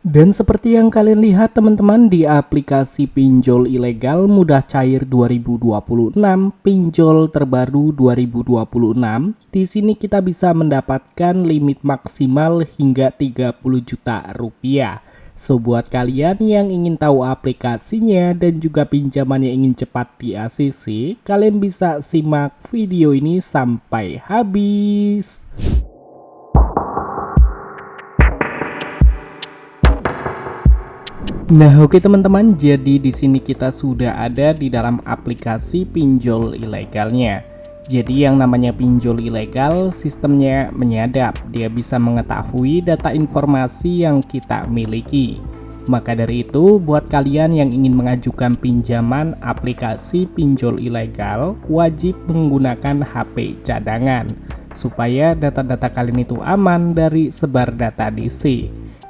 Dan seperti yang kalian lihat teman-teman di aplikasi pinjol ilegal Mudah Cair 2026, pinjol terbaru 2026, di sini kita bisa mendapatkan limit maksimal hingga 30 juta rupiah. So buat kalian yang ingin tahu aplikasinya dan juga pinjamannya ingin cepat di ACC, kalian bisa simak video ini sampai habis. Nah, oke teman-teman, jadi di sini kita sudah ada di dalam aplikasi pinjol ilegalnya. Jadi yang namanya pinjol ilegal, sistemnya menyadap, dia bisa mengetahui data informasi yang kita miliki. Maka dari itu, buat kalian yang ingin mengajukan pinjaman aplikasi pinjol ilegal, wajib menggunakan HP cadangan supaya data-data kalian itu aman dari sebar data DC.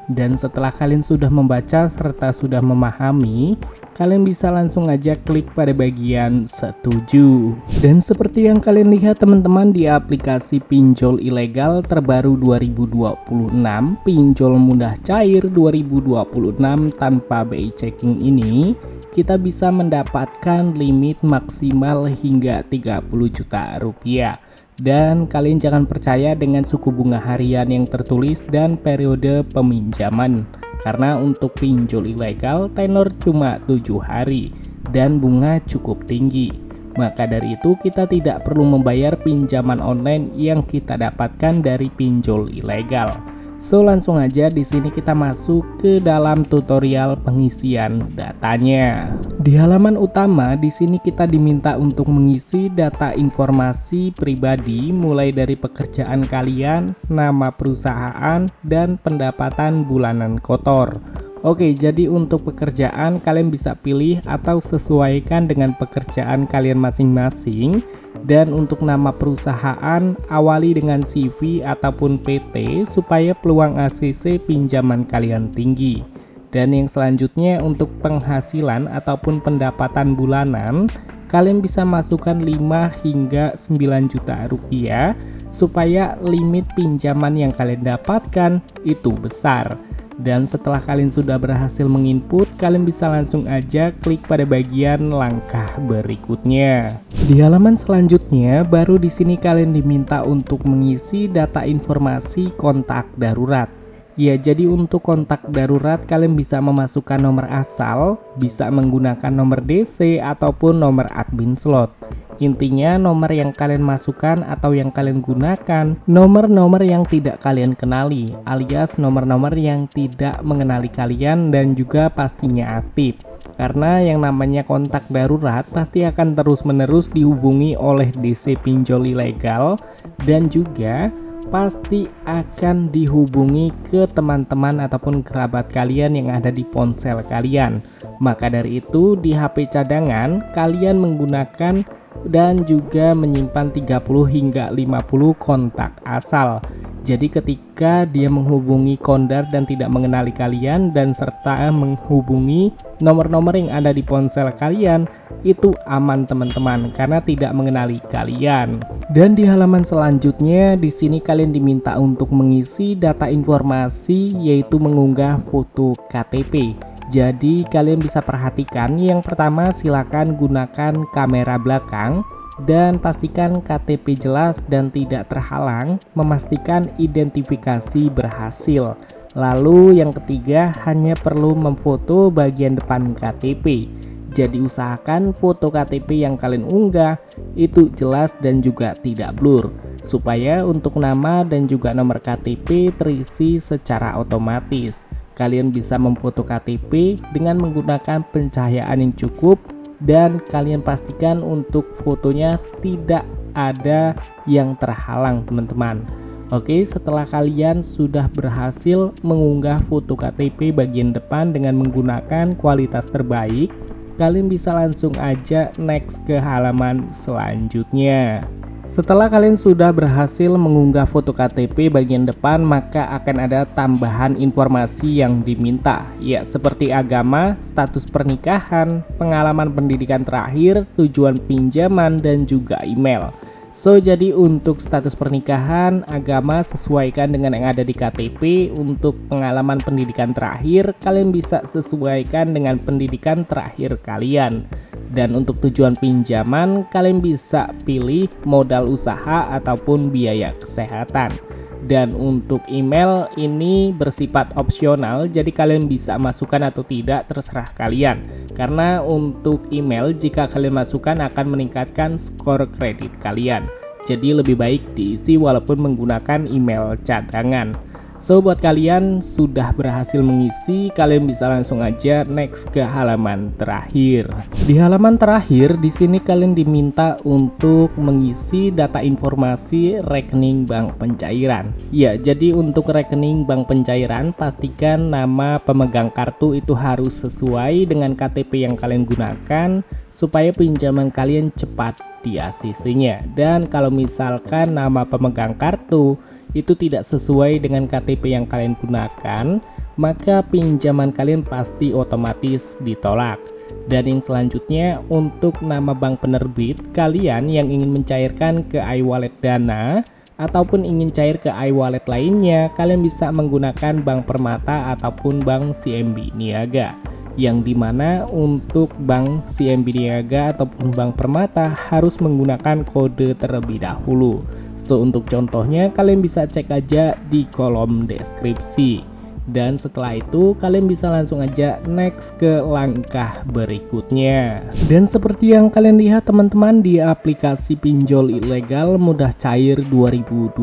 Dan setelah kalian sudah membaca serta sudah memahami, kalian bisa langsung aja klik pada bagian setuju. Dan seperti yang kalian lihat teman-teman di aplikasi pinjol ilegal terbaru 2026, pinjol mudah cair 2026 tanpa BI checking ini, kita bisa mendapatkan limit maksimal hingga 30 juta rupiah. Dan kalian jangan percaya dengan suku bunga harian yang tertulis dan periode peminjaman, karena untuk pinjol ilegal tenor cuma 7 hari dan bunga cukup tinggi. Maka dari itu kita tidak perlu membayar pinjaman online yang kita dapatkan dari pinjol ilegal. So langsung aja di sini kita masuk ke dalam tutorial pengisian datanya. Di halaman utama di sini kita diminta untuk mengisi data informasi pribadi mulai dari pekerjaan kalian, nama perusahaan, dan pendapatan bulanan kotor. Oke, jadi untuk pekerjaan kalian bisa pilih atau sesuaikan dengan pekerjaan kalian masing-masing. Dan untuk nama perusahaan, awali dengan CV ataupun PT supaya peluang ACC pinjaman kalian tinggi. Dan yang selanjutnya untuk penghasilan ataupun pendapatan bulanan, kalian bisa masukkan 5 hingga 9 juta rupiah supaya limit pinjaman yang kalian dapatkan itu besar. Dan setelah kalian sudah berhasil menginput, kalian bisa langsung aja klik pada bagian langkah berikutnya. Di halaman selanjutnya, baru di sini kalian diminta untuk mengisi data informasi kontak darurat. Ya, jadi untuk kontak darurat kalian bisa memasukkan nomor asal, bisa menggunakan nomor DC ataupun nomor admin slot. Intinya nomor yang kalian masukkan atau yang kalian gunakan nomor-nomor yang tidak kalian kenali, alias nomor-nomor yang tidak mengenali kalian dan juga pastinya aktif. Karena yang namanya kontak darurat pasti akan terus-menerus dihubungi oleh DC pinjol ilegal dan juga pasti akan dihubungi ke teman-teman ataupun kerabat kalian yang ada di ponsel kalian. Maka dari itu di HP cadangan kalian menggunakan dan juga menyimpan 30 hingga 50 kontak asal. Jadi ketika dia menghubungi kondar dan tidak mengenali kalian dan serta menghubungi nomor-nomor yang ada di ponsel kalian, itu aman teman-teman karena tidak mengenali kalian. Dan di halaman selanjutnya di sini kalian diminta untuk mengisi data informasi yaitu mengunggah foto KTP. Jadi kalian bisa perhatikan yang pertama silakan gunakan kamera belakang dan pastikan KTP jelas dan tidak terhalang, memastikan identifikasi berhasil. Lalu yang ketiga hanya perlu memfoto bagian depan KTP. Jadi usahakan foto KTP yang kalian unggah itu jelas dan juga tidak blur, supaya untuk nama dan juga nomor KTP terisi secara otomatis. Kalian bisa memfoto KTP dengan menggunakan pencahayaan yang cukup dan kalian pastikan untuk fotonya tidak ada yang terhalang teman-teman. Oke, setelah kalian sudah berhasil mengunggah foto KTP bagian depan dengan menggunakan kualitas terbaik, kalian bisa langsung aja next ke halaman selanjutnya. Setelah kalian sudah berhasil mengunggah foto KTP bagian depan, maka akan ada tambahan informasi yang diminta, ya seperti agama, status pernikahan, pengalaman pendidikan terakhir, tujuan pinjaman, dan juga email. So, jadi untuk status pernikahan, agama sesuaikan dengan yang ada di KTP. Untuk pengalaman pendidikan terakhir, kalian bisa sesuaikan dengan pendidikan terakhir kalian. Dan untuk tujuan pinjaman, kalian bisa pilih modal usaha ataupun biaya kesehatan. Dan untuk email ini bersifat opsional, jadi kalian bisa masukkan atau tidak terserah kalian. Karena untuk email jika kalian masukkan akan meningkatkan skor kredit kalian. Jadi lebih baik diisi walaupun menggunakan email cadangan. So, buat kalian sudah berhasil mengisi, kalian bisa langsung aja next ke halaman terakhir. Di halaman terakhir di sini kalian diminta untuk mengisi data informasi rekening bank pencairan. Ya, jadi untuk rekening bank pencairan pastikan nama pemegang kartu itu harus sesuai dengan KTP yang kalian gunakan supaya pinjaman kalian cepat di ACC-nya. Dan kalau misalkan nama pemegang kartu itu tidak sesuai dengan KTP yang kalian gunakan, maka pinjaman kalian pasti otomatis ditolak. Dan yang selanjutnya, untuk nama bank penerbit kalian yang ingin mencairkan ke iWallet Dana ataupun ingin cair ke iWallet lainnya, kalian bisa menggunakan Bank Permata ataupun Bank CMB Niaga. Yang dimana untuk Bank CMB Niaga ataupun Bank Permata harus menggunakan kode terlebih dahulu. So, untuk contohnya kalian bisa cek aja di kolom deskripsi. Dan setelah itu kalian bisa langsung aja next ke langkah berikutnya. Dan seperti yang kalian lihat teman-teman, di aplikasi pinjol ilegal mudah cair 2026,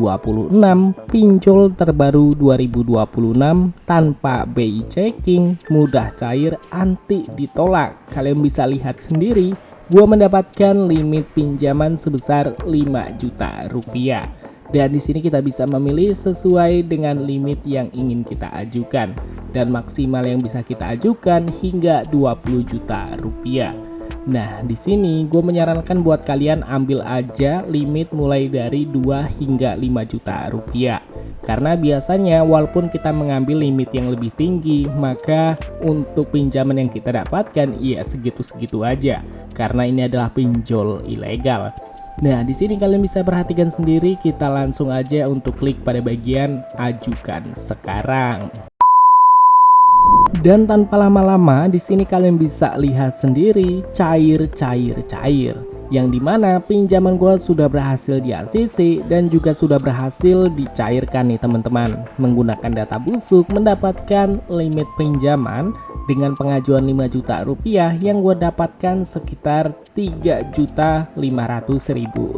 pinjol terbaru 2026 tanpa BI checking, mudah cair anti ditolak. Kalian bisa lihat sendiri, gua mendapatkan limit pinjaman sebesar 5 juta rupiah. Dan di sini kita bisa memilih sesuai dengan limit yang ingin kita ajukan. Dan maksimal yang bisa kita ajukan hingga 20 juta rupiah. Nah, di sini gue menyarankan buat kalian ambil aja limit mulai dari 2 hingga 5 juta rupiah. Karena biasanya walaupun kita mengambil limit yang lebih tinggi, maka untuk pinjaman yang kita dapatkan ya segitu-segitu aja. Karena ini adalah pinjol ilegal. Nah, di sini kalian bisa perhatikan sendiri, kita langsung aja untuk klik pada bagian ajukan sekarang. Dan tanpa lama-lama di sini kalian bisa lihat sendiri cair. Yang dimana pinjaman gua sudah berhasil di ACC dan juga sudah berhasil dicairkan nih teman-teman. Menggunakan data busuk mendapatkan limit pinjaman dengan pengajuan 5 juta rupiah yang gue dapatkan sekitar 3.500.000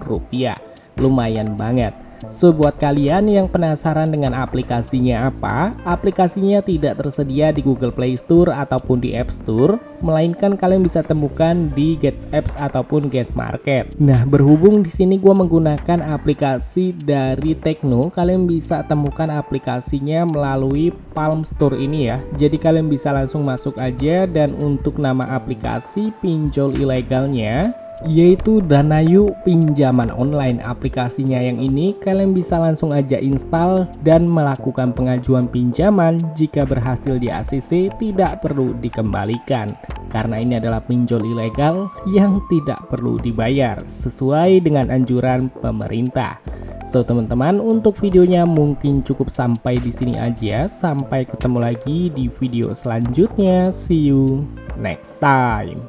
rupiah. Lumayan banget. So, buat kalian yang penasaran dengan aplikasinya apa, aplikasinya tidak tersedia di Google Play Store ataupun di App Store, melainkan kalian bisa temukan di Get Apps ataupun Get Market. Nah, berhubung di sini gua menggunakan aplikasi dari Tecno, kalian bisa temukan aplikasinya melalui Palm Store ini ya. Jadi kalian bisa langsung masuk aja, dan untuk nama aplikasi pinjol ilegalnya yaitu Danayu Pinjaman Online. Aplikasinya yang ini kalian bisa langsung aja install dan melakukan pengajuan pinjaman. Jika berhasil di ACC tidak perlu dikembalikan, karena ini adalah pinjol ilegal yang tidak perlu dibayar sesuai dengan anjuran pemerintah. So, teman-teman, untuk videonya mungkin cukup sampai di sini aja. Sampai ketemu lagi di video selanjutnya. See you next time.